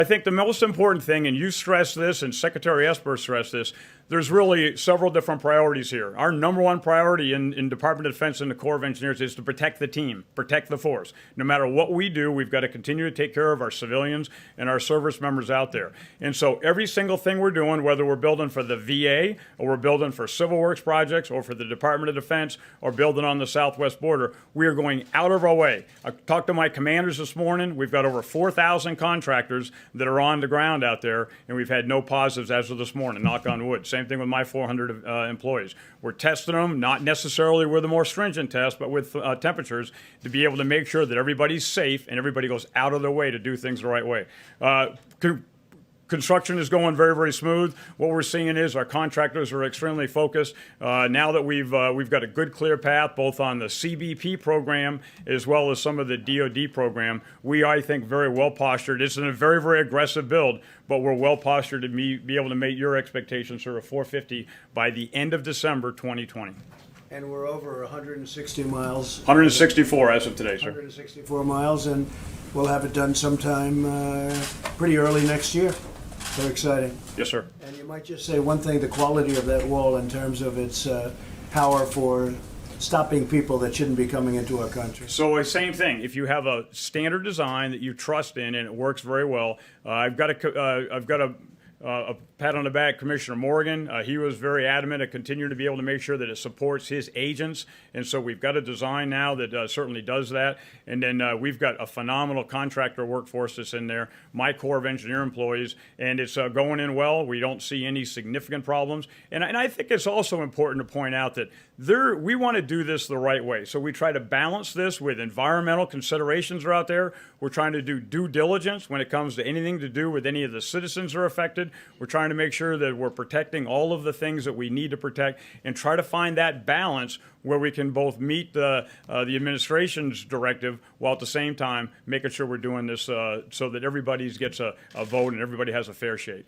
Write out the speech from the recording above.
I think the most important thing, and you stressed this and Secretary Esper stressed this, there's really several different priorities here. Our number one priority in Department of Defense and the Corps of Engineers is to protect the team, protect the force. No matter what we do, we've got to continue to take care of our civilians and our service members out there. And so every single thing we're doing, whether we're building for the VA or we're building for Civil Works projects or for the Department of Defense or building on the southwest border, we are going out of our way. I talked to my commanders this morning. We've got over 4,000 contractors that are on the ground out there, and we've had no positives as of this morning, knock on wood. Same thing with my 400 employees. We're testing them, not necessarily with a more stringent test, but with temperatures to be able to make sure that everybody's safe and everybody goes out of their way to do things the right way. Construction is going very, very smooth. What we're seeing is our contractors are extremely focused. Now that we've got a good, clear path, both on the CBP program as well as some of the DoD program, we, I think, very well postured. It's a very, very aggressive build, but we're well postured to be able to meet your expectations for a 450 by the end of December 2020. And we're over 160 miles. 164 as of today, sir. 164 miles, and we'll have it done sometime pretty early next year. Very exciting. Yes, sir. And you might just say one thing, the quality of that wall in terms of its power for stopping people that shouldn't be coming into our country. So same thing. If you have a standard design that you trust in and it works very well, I've got a pat on the back, Commissioner Morgan. He was very adamant at continuing to be able to make sure that it supports his agents. And so we've got a design now that certainly does that. And then we've got a phenomenal contractor workforce that's in there, my Corps of Engineer employees, and it's going in well. We don't see any significant problems. And I think it's also important to point out that we want to do this the right way. So we try to balance this with environmental considerations are out there. We're trying to do due diligence when it comes to anything to do with any of the citizens that are affected. We're trying to make sure that we're protecting all of the things that we need to protect and try to find that balance where we can both meet the administration's directive while at the same time making sure we're doing this so that everybody gets a vote and everybody has a fair shake.